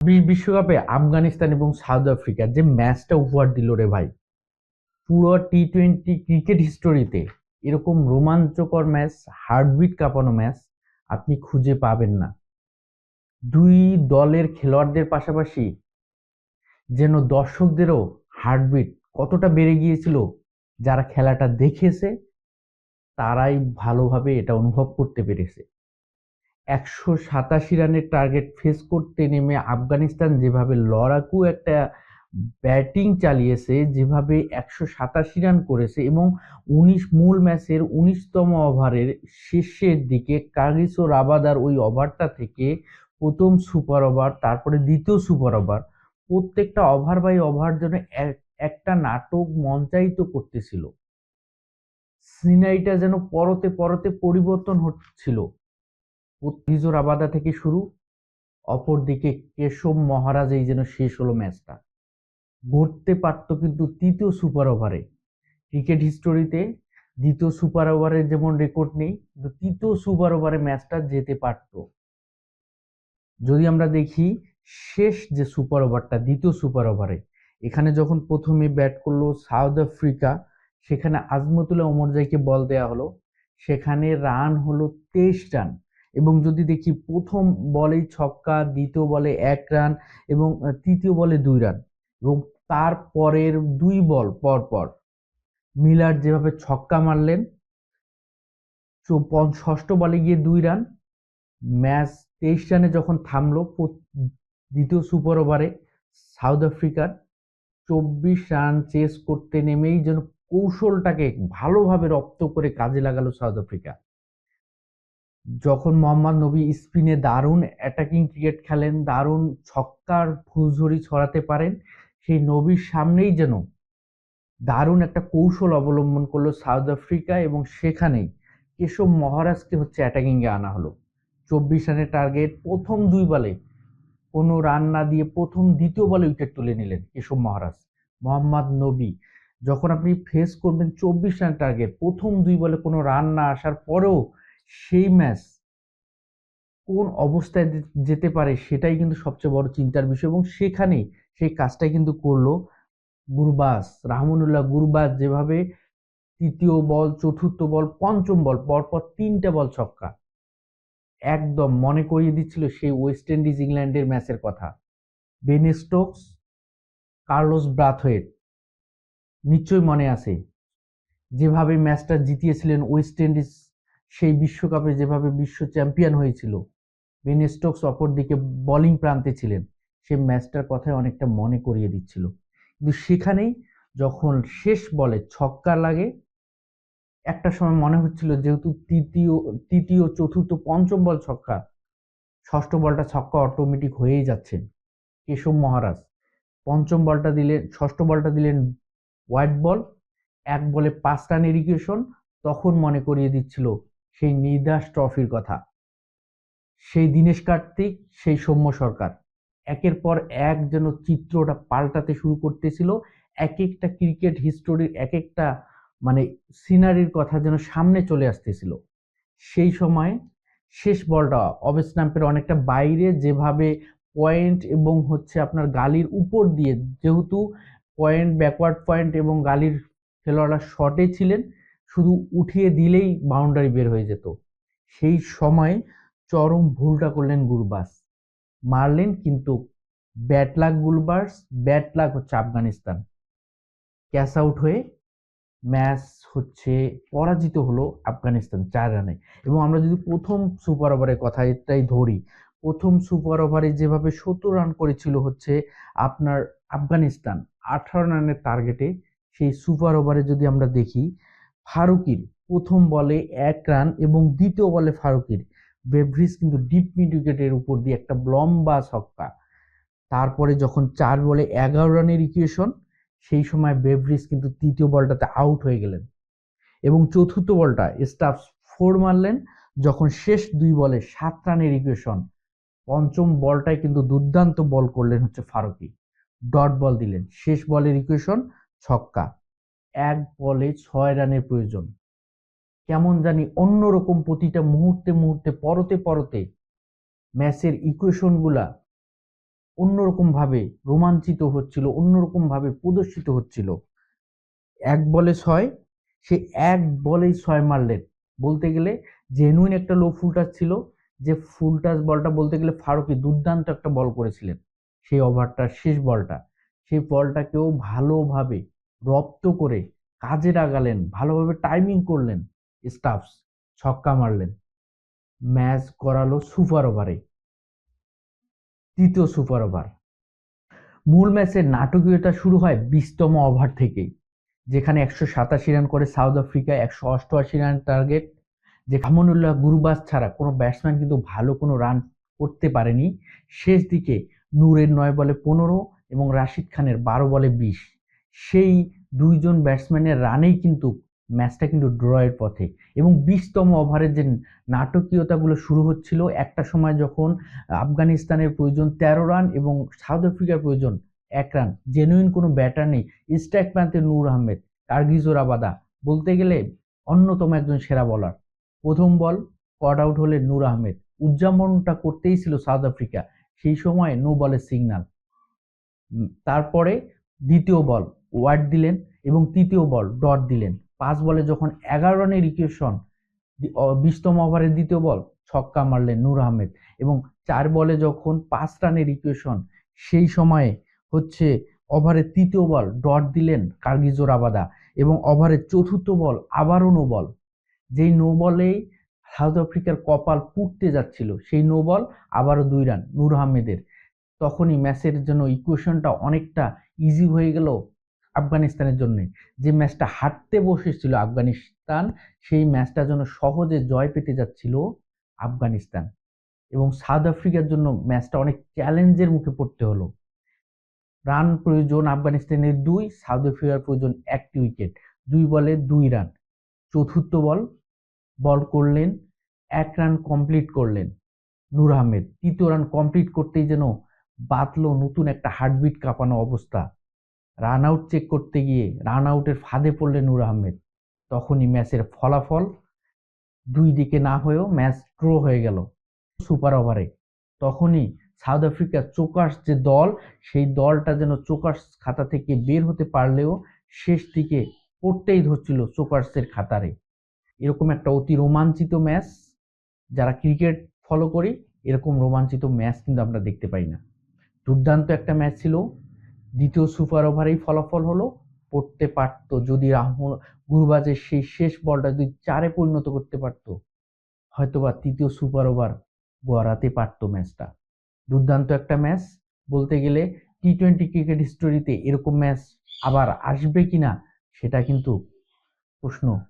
বিশ্বকাপে আফগানিস্তান এবং south Africa যে ম্যাচটা উপহার দিল রে ভাই, পুরো টি-20 ক্রিকেট হিস্টোরিতে এরকম রোমাঞ্চকর ম্যাচ, হার্টবিট কাঁপানো ম্যাচ আপনি খুঁজে পাবেন না। দুই দলের খেলোয়াড়দের পাশাপাশি যেন দর্শকদেরও হার্টবিট কতটা বেড়ে গিয়েছিল, যারা খেলাটা দেখেছে তারাই ভালোভাবে এটা অনুভব করতে পেরেছে। 187 রানের টার্গেট ফেস করতে নেমে আফগানিস্তান যেভাবে লড়াকু একটা ব্যাটিং চালিয়েছে, যেভাবে 187 রান করেছে এবং মূল ম্যাচের 19তম ওভারের শেষের দিকে কাগিসো রাবাদার ওই ওভারটা থেকে প্রথম সুপার ওভার, তারপরে দ্বিতীয় সুপার ওভার, প্রত্যেকটা ওভার বাই ওভার জন্য একটা নাটক মঞ্চায়িত করতেছিল। সিনারিটা যেন পরতে পরতে পরিবর্তন হচ্ছিল। কাগিসো রাবাদা থেকে শুরু, অপরদিকে কেশব মহারাজ, এই যেন শেষ হলো ম্যাচটা। ঘটতে পারত কিন্তু তৃতীয় সুপার ওভারে। ক্রিকেট হিস্টোরিতে দ্বিতীয় সুপার ওভারের যেমন রেকর্ড নেই, কিন্তু তৃতীয় সুপার ওভারে ম্যাচটা যেতে পারত। যদি আমরা দেখি শেষ যে সুপার ওভারটা, দ্বিতীয় সুপার ওভারে, এখানে যখন প্রথমে ব্যাট করলো সাউথ আফ্রিকা, সেখানে আজমতুল্লাহ ওমরজাইকে বল দেয়া হলো। সেখানে রান হলো 23 রান। এবং যদি দেখি প্রথম বলেই ছক্কা, দ্বিতীয় বলে 1 রান এবং তৃতীয় বলে 2 রান। এবং তারপরের 2 বল পর পর মিলার যেভাবে ছক্কা মারলেন, ষষ্ঠ বলে গিয়ে 2 রান। ম্যাচ 23 রানে যখন থামলো দ্বিতীয় সুপার ওভারে, সাউথ আফ্রিকার 24 রান চেস করতে নেমেই যেন কৌশলটাকে ভালোভাবে রপ্ত করে কাজে লাগালো সাউথ আফ্রিকা। যখন মোহাম্মদ নবী স্পিনে দারুণ অ্যাটাকিং ক্রিকেট খেলেন, দারুণ ছক্কার ফুলঝুরি ছড়াতে পারেন, সেই নবীর সামনেই যেন দারুণ একটা কৌশল অবলম্বন করলো সাউথ আফ্রিকা এবং সেখানেই কেশব মহারাজকে অ্যাটাকিং এ আনা হলো। 24 রানের টার্গেট, প্রথম 2 বলে কোনো রান না দিয়ে দ্বিতীয় বলে উইকেট তুলে নিলেন কেশব মহারাজ। মোহাম্মদ নবী, যখন আপনি ফেস করবেন 24 রান টার্গেট, প্রথম 2 বলে কোনো রান না আসার পরেও সেই ম্যাচ কোন অবস্থায় যেতে পারে সেটাই কিন্তু সবচেয়ে বড় চিন্তার বিষয়। এবং সেখানেই সেই কাজটাই কিন্তু করলো গুরবাজ, রাহমানুল্লাহ গুরবাজ, যেভাবে তৃতীয় বল, চতুর্থ বল, পঞ্চম বল পরপর 3টে বল ছক্কা, একদম মনে করিয়ে দিচ্ছিল সেই ওয়েস্ট ইন্ডিজ ইংল্যান্ডের ম্যাচের কথা। বেন স্টোকস, কার্লোস ব্রাথওয়েট, নিশ্চয়ই মনে আছে যেভাবে ম্যাচটা জিতিয়েছিলেন ওয়েস্ট ইন্ডিজ, সেই বিশ্বকাপে যেভাবে বিশ্ব চ্যাম্পিয়ন হয়েছিল। বেন স্টোকস অপরদিকে বোলিং প্রান্তে ছিলেন, সেই ম্যাচটার কথাই অনেকটা মনে করিয়ে দিচ্ছিল। কিন্তু সেখানেই যখন শেষ বলে ছক্কা লাগে, একটা সময় মনে হচ্ছিল যেহেতু তৃতীয় চতুর্থ পঞ্চম বল ছক্কা, ষষ্ঠ বলটা ছক্কা অটোমেটিক হয়েই যাচ্ছে। কেশব মহারাজ ষষ্ঠ বলটা দিলেন হোয়াইট বল, 1 বলে 5 রানের ইকুয়েশন। তখন মনে করিয়ে দিচ্ছিল সেই নিদাস ট্রফির কথা, সেই দীনেশ কার্তিক, সেই সৌম্য সরকার। একের পর এক যেন চিত্রটা পাল্টাতে শুরু করতেছিল। এক একটা ক্রিকেট হিস্টোরির এক একটা মানে সিনারির কথা যেন সামনে চলে আসতেছিল। সেই সময় শেষ বলটা অফ স্টাম্পের অনেকটা বাইরে, যেভাবে পয়েন্ট এবং আপনার গালির উপর দিয়ে, যেহেতু পয়েন্ট, ব্যাকওয়ার্ড পয়েন্ট এবং গালির খেলোয়াড়রা শটে ছিলেন, শুধু উঠিয়ে দিলেই বাউন্ডারি বের হয়ে যেত। সেই সময় চরম ভুলটা করলেন গুরবাজ, মারলেন কিন্তু ব্যাট লাক গুলবার্স, bad luck Afghanistan, catch out হয়ে ম্যাচ পরাজিত হলো আফগানিস্তান 4 রানে। এবং আমরা যদি প্রথম সুপার ওভারের কথা এটাই ধরি, প্রথম সুপার ওভারে যেভাবে 70 রান করেছিল আপনার আফগানিস্তান 18 রানের টার্গেটে, সেই সুপার ওভারে যদি আমরা দেখি, ফারুকির প্রথম বলে 1 রান এবং দ্বিতীয় বলে ফারুকির বেভরিজ কিন্তু ডিপ মিড উইকেটের উপর দিয়ে একটা লম্বা ছক্কা। তারপরে যখন 4 বলে 11 রানের ইকুয়েশন, সেই সময় বেভরিজ কিন্তু তৃতীয় বলটাতে আউট হয়ে গেলেন এবং চতুর্থ বলটা স্টাফস 4 মারলেন। যখন শেষ 2 বলে 7 রানের ইকুয়েশন, পঞ্চম বলটাই কিন্তু দুর্দান্ত বল করলেন ফারুকি, ডট বল দিলেন, শেষ বলের ইকুয়েশন ছক্কা। 1 বলে 6 রানের প্রয়োজন। কেমন জানি অন্যরকম প্রতিটা মুহূর্তে মুহূর্তে পরতে পরতে ম্যাচের ইকুয়েশন গুলা অন্যরকম ভাবে রোমাঞ্চিত হচ্ছিল, অন্যরকম ভাবে প্রদর্শিত হচ্ছিল। এক বলে ছয়, সে এক বলেই ছয় মারলেন। বলতে গেলে জেনুইন একটা লো ফুল টাচ ছিল, যে ফুল টাচ বলটা বলতে গেলে ফারুকি দুর্দান্ত একটা বল করেছিলেন সেই ওভারটার শেষ বলটা। সেই বলটাকেও ভালোভাবে রপ্ত করে কাজে লাগালেন, ভালোভাবে টাইমিং করলেন স্টাফস, ছক্কা মারলেন। ম্যাচ করালো সুপার ওভারে, তৃতীয় সুপার ওভার। মূল ম্যাচের নাটকীয়তা শুরু হয় 20তম ওভার থেকেই, যেখানে 187 রান করে সাউথ আফ্রিকা, 188 রান টার্গেট। যে আমানুল্লাহ গুরবাজ ছাড়া কোনো ব্যাটসম্যান কিন্তু ভালো কোনো রান করতে পারেনি। শেষ দিকে নূরের 9 বলে 15 এবং রাশিদ খানের 12 বলে 20, সেই দুইজন ব্যাটসম্যানের রানেই কিন্তু ম্যাচটা কিন্তু ড্রয়ের পথে। এবং 20তম ওভারের যে নাটকীয়তাগুলো শুরু হচ্ছিল, একটা সময় যখন আফগানিস্তানের প্রয়োজন 13 রান এবং সাউথ আফ্রিকার প্রয়োজন 1 রান, জেনুইন কোনো ব্যাটার নেই, স্ট্রাইক প্রান্তে নূর আহমেদ, কার্গিজো রাবাদা বলতে গেলে অন্যতম একজন সেরা বলার। প্রথম বল কট আউট হলে নূর আহমেদ, উদযাপনটা করতেই ছিল সাউথ আফ্রিকা, সেই সময় নো বলের সিগন্যাল। তারপরে দ্বিতীয় বল ওয়ার্ড দিলেন এবং তৃতীয় বল ডট দিলেন। 5 বলে যখন 11 রানের ইকুয়েশন, 20তম ওভারের দ্বিতীয় বল ছক্কা মারলেন নূর আহমেদ এবং 4 বলে যখন 5 রানের ইকুয়েশন, সেই সময়ে হচ্ছে ওভারের তৃতীয় বল ডট দিলেন কার্গিজো রাবাদা এবং ওভারের চতুর্থ বল আবারও নো বল। যেই নো বলেই সাউথ আফ্রিকার কপাল পুড়তে যাচ্ছিল, সেই নো বল আবারও 2 রান নূর আহমেদের। তখনই ম্যাচের জন্য ইকুয়েশনটা অনেকটা ইজি হয়ে গেল আফগানিস্তানের জন্য। যে ম্যাচটা হারতে বসেছিল আফগানিস্তান, সেই ম্যাচটার জন্য সহজে জয় পেতে যাচ্ছিল আফগানিস্তান এবং সাউথ আফ্রিকার জন্য ম্যাচটা অনেক চ্যালেঞ্জের মুখে পড়তে হলো। রান প্রয়োজন আফগানিস্তানের 2, সাউথ আফ্রিকার প্রয়োজন 1টি উইকেট, 2 বলে 2 রান। চতুর্থ বল করলেন, 1 রান কমপ্লিট করলেন নূর আহমেদ। তৃতীয় রান কমপ্লিট করতেই যেন বাতলো নতুন একটা হার্টবিট কাঁপানো অবস্থা। রান আউট চেক করতে গিয়ে রান আউটের ফাঁদে পড়লেন নূর আহমেদ। তখনই ম্যাচের ফলাফল 2 দিকে না হয়েও ম্যাচ ড্র হয়ে গেল সুপার ওভারে। তখনই সাউথ আফ্রিকার চোকার্স যে দল, সেই দলটা যেন চোকার্স খাতা থেকে বের হতে পারলেও শেষ দিকে পড়তেই ধরছিল চোকার্সের খাতারে। এরকম একটা অতি রোমাঞ্চিত ম্যাচ, যারা ক্রিকেট ফলো করি এরকম রোমাঞ্চিত ম্যাচ কিন্তু আমরা দেখতে পাই না। দুর্দান্ত একটা ম্যাচ ছিল। দ্বিতীয় সুপার ওভারেই ফলাফল হলো, পড়তে পারতো যদি রাহুল গুরবাজের সেই শেষ বলটা যদি 4-এ পরিণত করতে পারতো, হয়তোবা তৃতীয় সুপার ওভার গড়াতে পারতো ম্যাচটা। দুর্দান্ত একটা ম্যাচ। বলতে গেলে টি-20 ক্রিকেট হিস্টোরিতে এরকম ম্যাচ আবার আসবে কিনা সেটা কিন্তু প্রশ্ন।